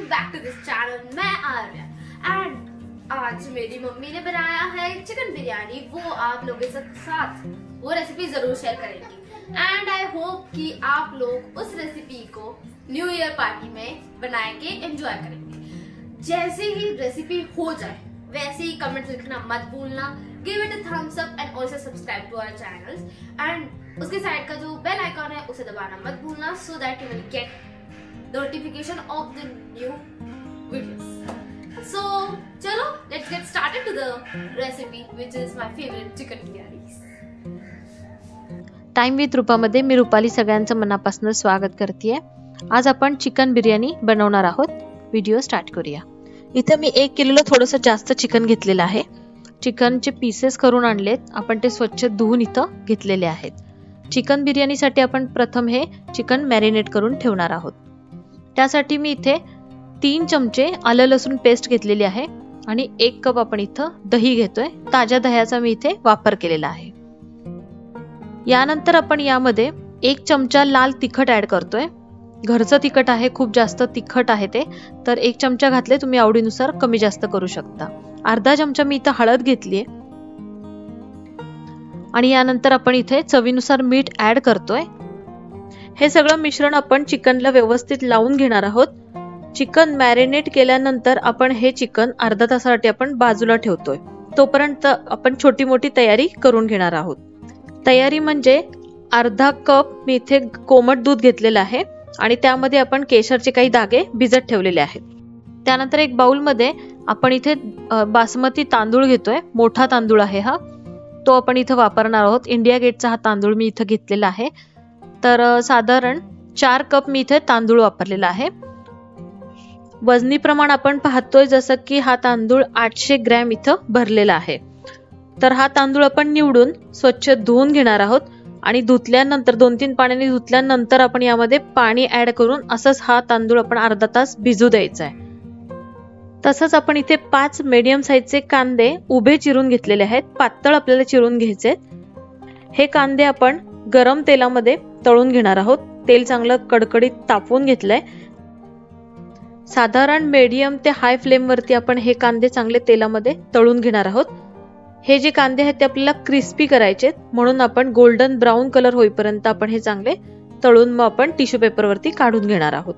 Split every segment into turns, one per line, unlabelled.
Back to this channel. मैं Arya end आज मेरी mummy ने बनाया है चिकन बिरयानी। वो आप लोगों के साथ वो रेसिपी जरूर शेयर करेंगी एंड आई होप कि आप लोग उस रेसिपी को न्यू ईयर पार्टी में बनाएंगे, एंजॉय करेंगे। जैसे ही रेसिपी हो जाए वैसे ही कमेंट लिखना मत भूलना, give it a thumbs up and also subscribe to our channels and उसके साइड का जो बेल आइकॉन है उसे दबाना मत भूलना so that you will get the notification of the new videos. So चलो let's get started to the recipe which is my favourite chicken biryani.
Time with रूपामध्ये मी रूपाली सगळ्यांचं मनापासून स्वागत करते। आज आपण चिकन बिर्याणी बनवणार आहोत। व्हिडिओ स्टार्ट करूया। इथे मी 1 किलोला थोडंसं जास्त चिकन घेतलेलं आहे। चिकनचे पीसेस करून आणलेत, आपण ते स्वच्छ धुवून इथं घेतलेले आहेत। चिकन बिर्याणीसाठी आपण प्रथम हे चिकन मॅरिनेट करून ठेवणार आहोत। त्यासाठी मी इथे 3 चमचे आलं लसूण पेस्ट घेतलेली आहे आणि 1 कप आपण इथं दही घेतोय। ताज्या दह्याचा मी इथे वापर केलेला आहे। यानंतर आपण यामध्ये 1 चमचा लाल तिखट ऍड करतोय। घरचं तिखट आहे, खूप जास्त तिखट आहे ते, तर 1 चमचा घातले, तुम्ही आवडीनुसार कमी जास्त करू शकता। अर्धा चमचा मी इथं हळद घेतलीये आणि यानंतर आपण इथे चवीनुसार मीठ ऍड करतोय। हे सगळं मिश्रण आपण चिकनला व्यवस्थित लावून घेणार आहोत। चिकन मॅरिनेट केल्यानंतर आपण हे चिकन अर्धा तासासाठी आपण बाजूला ठेवतोय। तोपर्यंत आपण छोटी मोठी तयारी करून घेणार आहोत। तयारी म्हणजे अर्धा कप मी इथे कोमट दूध घेतलेलं आहे आणि त्यामध्ये आपण केशरचे काही धागे भिजत ठेवलेले आहेत। त्यानंतर एक बाउल मध्ये आपण इथे बासमती तांदूळ घेतोय। मोठा तांदूळ आहे हा, तो आपण इथे वापरणार आहोत। इंडिया गेटचा हा तांदूळ मी इथे घेतलेला आहे। तर साधारण 4 कप मी इथे तांदूळ वापरलेला आहे। वजनी प्रमाण आपण पाहतोय जसं की हा तांदूळ 800 ग्रॅम इथं भरलेला आहे। तर हा तांदूळ आपण निवडून स्वच्छ धुवून घेणार आहोत आणि धुतल्यानंतर 2-3 पाण्याने धुतल्यानंतर आपण यामध्ये पाणी ऍड करून असंच हा तांदूळ आपण अर्धा तास भिजू द्यायचा आहे। तसंच आपण इथे 5 मीडियम साईजचे कांदे उभे चिरून घेतलेले आहेत। पातळ आपल्याला चिरून घ्यायचे। हे कांदे आपण गरम तेलामध्ये तळून घेणार आहोत। तेल चांगलं कडकडीत तापवून घेतलंय। साधारण मीडियम ते हाय फ्लेम वरती आपण हे कांदे चांगले तेलामध्ये तळून घेणार आहोत। हे जे कांदे आहेत ते आपल्याला क्रिस्पी करायचे, म्हणून आपण गोल्डन ब्राऊन कलर होईपर्यंत आपण हे चांगले तळून मग आपण टिश्यू पेपर वरती काढून घेणार आहोत।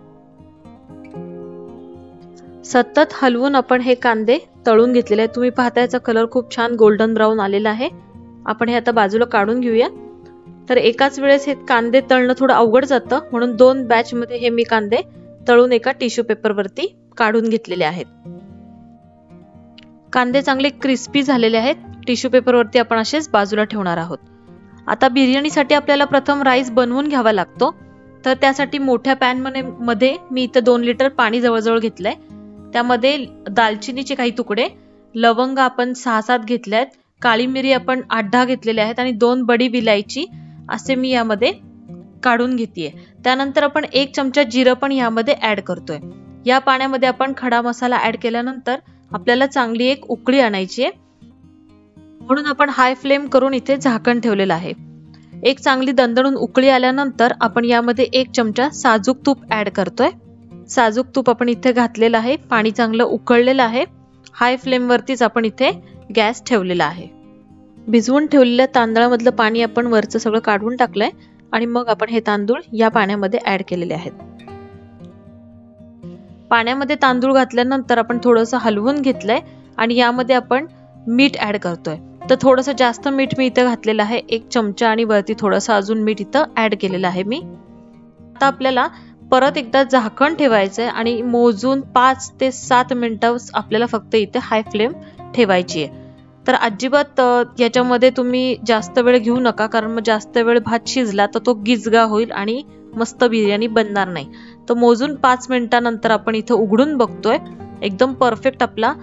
सतत हलवून आपण हे कांदे तळून घेतलेले आहेत। तुम्ही पाहता याचा कलर खूप छान गोल्डन ब्राऊन आलेला आहे। आपण हे आता बाजूला काढून घेऊया। तर एकाच वेळेस हे कांदे तळणं थोडं अवघड जातं, म्हणून 2 बॅच मध्ये हे मी कांदे तळून एका टिश्यू पेपर वरती काढून घेतलेले आहेत। कांदे चांगले क्रिस्पी झालेले आहेत। टिश्यू पेपर वरती आपण असेच बाजूला ठेवणार आहोत। आता बिर्याणीसाठी आपल्याला प्रथम राईस बनवून घ्यावा लागतो। तर त्यासाठी मोठ्या पॅन मध्ये मी इथं 2 लिटर पाणी जवळजवळ घेतलंय। त्यामध्ये दालचिनीचे काही तुकडे, लवंग आपण 6-7 घेतले आहेत, काळी मिरी आपण 8-10 घेतलेले आहेत आणि 2 बडी विलायची असे मी यामध्ये काढून घेतेय। त्यानंतर आपण 1 चमचा जिरं पण यामध्ये ऍड करतोय। या पाण्यामध्ये आपण खडा मसाला ऍड केल्यानंतर आपल्याला चांगली एक उकळी आणायची आहे, म्हणून आपण हाय फ्लेम करून इथे झाकण ठेवलेलं आहे। एक चांगली दणदणून उकळी आल्यानंतर आपण यामध्ये 1 चमचा साजूक तूप ऍड करतोय। साजूक तूप आपण इथे घातलेलं आहे। पाणी चांगलं उकळलेलं आहे। हाय फ्लेम वरतीच आपण इथे गॅस ठेवलेला आहे। भिजवून ठेवलेल्या तांदळामधलं पाणी आपण वरचं सगळं काढून टाकलंय आणि मग आपण हे तांदूळ या पाण्यामध्ये ऍड केलेले आहेत। पाण्यामध्ये तांदूळ घातल्यानंतर आपण थोडंसं हलवून घेतलंय आणि यामध्ये आपण मीठ ऍड करतोय। तर थोडंसं जास्त मीठ मी इथं घातलेलं आहे, 1 चमचा, आणि वरती थोडंसं अजून मीठ इथं ऍड केलेलं आहे मी। आता आपल्याला परत एकदा झाकण ठेवायचंय आणि मोजून 5 ते 7 मिनिटं आपल्याला फक्त इथे हाय फ्लेम ठेवायची आहे। तर अजिबात याच्यामध्ये तुम्ही जास्त वेळ घेऊ नका, कारण मग जास्त वेळ भात शिजला तर तो गिजगा होईल आणि मस्त बिर्याणी बनणार नाही। तर मोजून 5 मिनिटांनंतर आपण इथं उघडून बघतोय, एकदम परफेक्ट आपला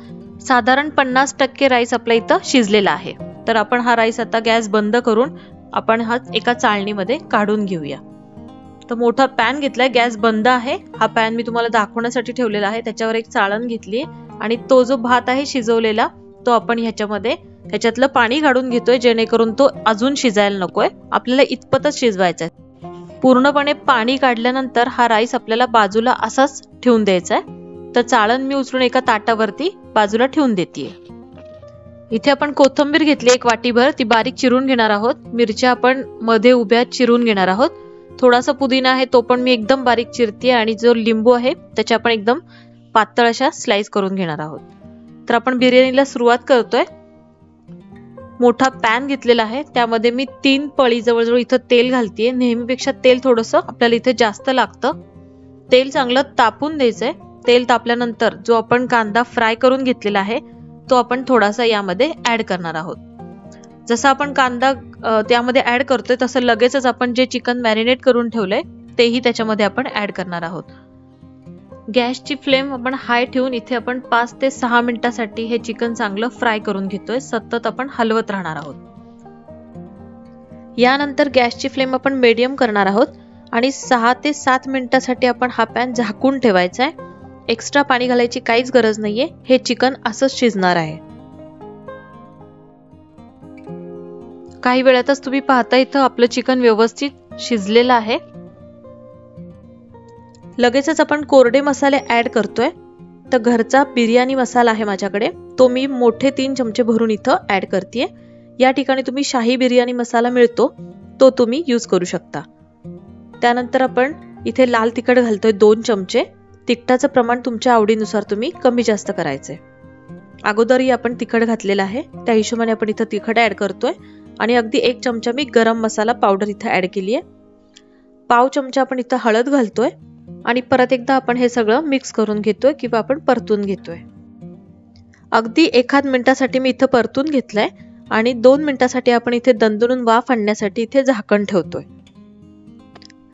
साधारण 50% राईस आपला इथं शिजलेला आहे। तर आपण हा राईस आता गॅस बंद करून आपण हा एका चाळणीमध्ये काढून घेऊया। तर मोठा पॅन घेतलाय, गॅस बंद आहे। हा पॅन मी तुम्हाला दाखवण्यासाठी ठेवलेला आहे। त्याच्यावर एक चाळण घेतली आणि तो जो भात आहे शिजवलेला तो आपण ह्याच्यातलं पाणी काढून घेतोय, जेणेकरून तो अजून शिजायला नकोय, आपल्याला इतपतच शिजवायचा आहे। पूर्णपणे पाणी काढल्यानंतर हा राईस आपल्याला बाजूला असाच ठेवून द्यायचा आहे। तर चाळण मी उचलून एका ताटावरती बाजूला ठेवून देते. इथे आपण कोथिंबीर घेतली 1 वाटीभर, ती बारीक चिरून घेणार आहोत. मिरच्या आपण मध्ये उभ्या चिरून घेणार आहोत. थोडासा पुदिना आहे तो पण मी एकदम बारीक चिरते आणि जो लिंबू आहे त्याच्या आपण एकदम पातळ अशा स्लाइस करून घेणार आहोत. तर आपण बिर्याणीला सुरुवात करतोय. मोठा पॅन घेतलेला आहे, त्यामध्ये मी 3 पळी जवळजवळ इथं तेल घालतेय. नेहमीपेक्षा तेल थोडंसं आपल्याला इथे जास्त लागतं. तेल चांगलं तापून द्यायचंय. तेल तापल्यानंतर जो आपण कांदा फ्राय करून घेतलेला आहे तो आपण थोडासा यामध्ये ऍड करणार आहोत. जसं आपण कांदा त्यामध्ये ऍड करतोय तसं लगेचच आपण जे चिकन मॅरिनेट करून ठेवलंय तेही त्याच्यामध्ये आपण ऍड करणार आहोत. गॅसची फ्लेम आपण हाय ठेवून इथे आपण 5 ते 6 मिनिटांसाठी हे चिकन चांगलं फ्राय करून घेतोय. सतत आपण हलवत राहणार आहोत. यानंतर गॅसची फ्लेम आपण मीडियम करणार आहोत आणि 6 ते 7 मिनिटांसाठी आपण हा पॅन झाकून ठेवायचा आहे. एक्स्ट्रा पाणी घालायची काहीच गरज नाहीये. हे चिकन असंच शिजणार आहे. काही वेळातच तुम्ही पाहता इथं आपलं चिकन व्यवस्थित शिजलेलं आहे. लगेचच आपण कोरडे मसाले ऍड करतोय. तर घरचा बिर्याणी मसाला आहे माझ्याकडे, तो मी मोठे 3 चमचे भरून इथं ऍड करतेय. या ठिकाणी तुम्ही शाही बिर्याणी मसाला मिळतो तो तुम्ही यूज करू शकता. त्यानंतर आपण इथे लाल तिखट घालतोय 2 चमचे. तिखटाचं प्रमाण तुमच्या आवडीनुसार तुम्ही कमी जास्त करायचंय. अगोदरही आपण तिखट घातलेलं आहे, त्या हिशोबाने आपण इथं तिखट ऍड करतोय. आणि अगदी 1 चमचा मी गरम मसाला पावडर इथं ऍड केली आहे. पाव चमचा आपण इथं हळद घालतोय आणि परत एकदा आपण हे सगळं मिक्स करून घेतोय किंवा आपण परतून घेतोय. अगदी 1 मिनिटासाठी मी इथं परतून घेतलंय आणि 2 मिनिटासाठी आपण इथे दणदणून वाफ आणण्यासाठी इथे झाकण ठेवतोय.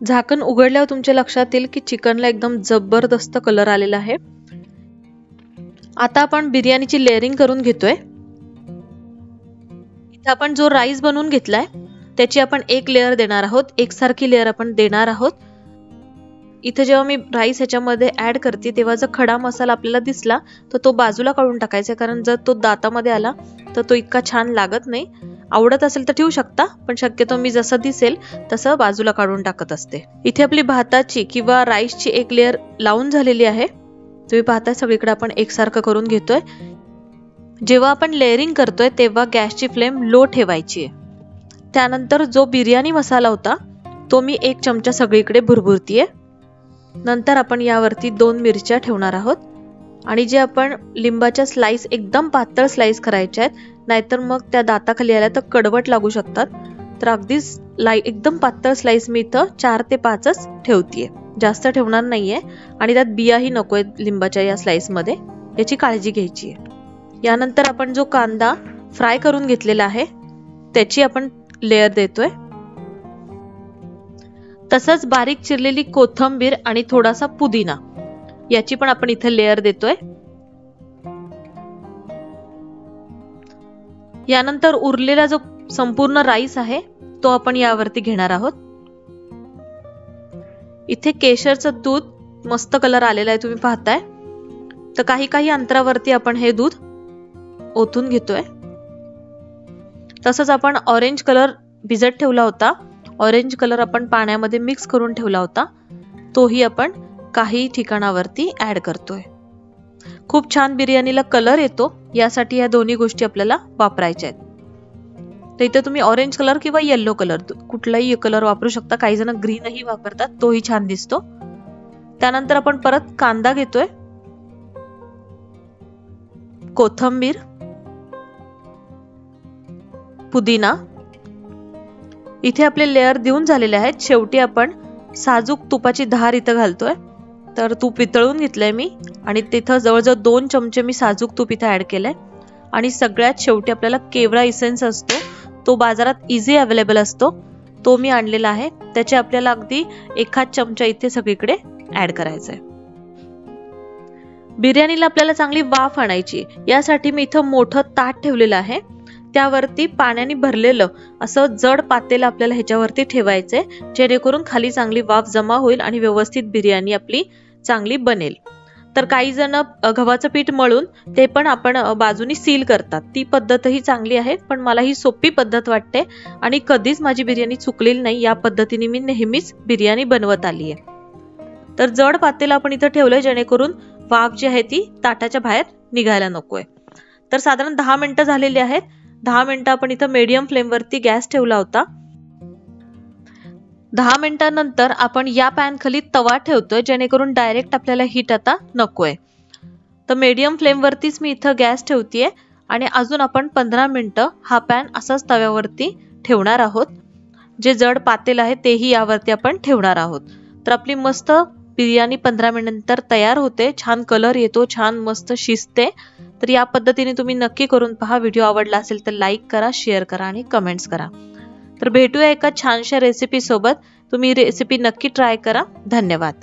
झाकण उघडल्यावर तुमच्या लक्षात येईल की चिकनला एकदम जबरदस्त कलर आलेला आहे. आता आपण बिर्याणीची लेअरिंग करून घेतोय. इथे आपण जो राईस बनवून घेतलाय त्याची आपण 1 लेअर देणार आहोत. एकसारखी लेअर आपण देणार आहोत. इथे जेव्हा मी राईस ह्याच्यामध्ये ऍड करते तेव्हा जर खडा मसाला आपल्याला दिसला तर तो बाजूला काढून टाकायचा, कारण जर तो दातामध्ये आला तर तो इतका छान लागत नाही. आवडत असेल तर ठेवू शकता, पण शक्यतो मी जसं दिसेल तसं बाजूला काढून टाकत असते. इथे आपली भाताची किंवा राईसची 1 लेअर लावून झालेली आहे. तुम्ही पाहताय सगळीकडे आपण एकसारखं करून घेतोय. जेव्हा आपण लेअरिंग करतोय तेव्हा गॅसची फ्लेम लो ठेवायची आहे. त्यानंतर जो बिर्याणी मसाला होता तो मी 1 चमचा सगळीकडे भुरभुरतीये. नंतर आपण यावरती 2 मिरच्या ठेवणार आहोत आणि जे आपण लिंबाच्या स्लाइस एकदम पातळ स्लाइस करायच्या आहेत, नाहीतर मग त्या दाताखाली आल्या तर कडवट लागू शकतात. तर अगदीच एकदम पातळ स्लाइस मी इथं 4 ते 5च ठेवतीये, जास्त ठेवणार नाहीये. आणि त्यात बियाही नकोय लिंबाच्या या स्लाइस मध्ये, याची काळजी घ्यायची आहे. यानंतर आपण जो कांदा फ्राय करून घेतलेला आहे त्याची आपण लेअर देतोय. तसंच बारीक चिरलेली कोथिंबीर आणि थोडासा पुदिना याची पण आपण इथे लेअर देतोय. यानंतर उरलेला जो संपूर्ण राईस आहे तो आपण यावरती घेणार आहोत. इथे केशरचं दूध मस्त कलर आलेला आहे, तुम्ही पाहताय. तर काही अंतरावरती आपण हे दूध ओतून घेतोय. तसंच आपण ऑरेंज कलर भिजत ठेवला होता, ऑरेंज कलर आपण पाण्यामध्ये मिक्स करून ठेवला होता, तोही आपण काही ठिकाणावरती ऍड करतोय. खूप छान बिर्याणीला कलर येतो, यासाठी या दोन्ही गोष्टी आपल्याला वापरायच्या आहेत. तर इथे तुम्ही ऑरेंज कलर किंवा येलो कलर कुठलाही कलर वापरू शकता. काही जण ग्रीनही वापरतात, तोही छान दिसतो. त्यानंतर आपण परत कांदा घेतोय, कोथिंबीर, पुदिना. इथे आपले लेअर देऊन झालेले आहेत. शेवटी आपण साजूक तुपाची धार इथं घालतोय. तर तूप वितळून घेतलंय मी आणि तिथं जवळजवळ 2 चमचे मी साजूक तूप इथं ऍड केलंय. आणि सगळ्यात शेवटी आपल्याला केवडा इसेन्स असतो, तो बाजारात इझी अवेलेबल असतो, तो मी आणलेला आहे. त्याचे आपल्याला अगदी 1 चमचा इथे सगळीकडे ऍड करायचा आहे. बिर्याणीला आपल्याला चांगली वाफ आणायची, यासाठी मी इथं मोठं ताट ठेवलेलं आहे. त्यावरती पाण्याने भरलेलं असं जड पातेलं आपल्याला ह्याच्यावरती ठेवायचंय, जेणेकरून खाली चांगली वाफ जमा होईल आणि व्यवस्थित बिर्याणी आपली चांगली बनेल. तर काही जण गव्हाचं पीठ मळून ते पण आपण बाजूनी सील करतात, ती पद्धतही चांगली आहे, पण मला ही सोपी पद्धत वाटते आणि कधीच माझी बिर्याणी चुकलेली नाही. या पद्धतीने मी नेहमीच बिर्याणी बनवत आली आहे. तर जड पातेलं आपण इथं ठेवलंय जेणेकरून वाफ जी आहे ती ताटाच्या बाहेर निघायला नकोय. तर साधारण 10 मिनिटं झालेली आहेत. 10 मिनिटं आपण इथं मीडियम फ्लेमवरती गॅस ठेवला होता. 10 मिनिटांनंतर आपण या पॅन खाली तवा ठेवतोय जेणेकरून डायरेक्ट आपल्याला हीट आता नकोय. तर मीडियम फ्लेमवरतीच मी इथं गॅस ठेवतीये आणि अजून आपण 15 मिनिटं हा पॅन असाच तव्यावरती ठेवणार आहोत. जे जड पातेलं आहे तेही यावरती आपण ठेवणार आहोत. तर आपली मस्त बिर्याणी 15 मिनिटांनंतर तयार होते. छान कलर येतो, छान मस्त शिजते. तर या पद्धतीने तुम्ही नक्की करून पहा. व्हिडिओ आवडला असेल तर लाईक करा, शेअर करा आणि कमेंट्स करा. तर भेटूया एका छानशा रेसिपी सोबत. तुम्ही रेसिपी नक्की ट्राय करा. धन्यवाद.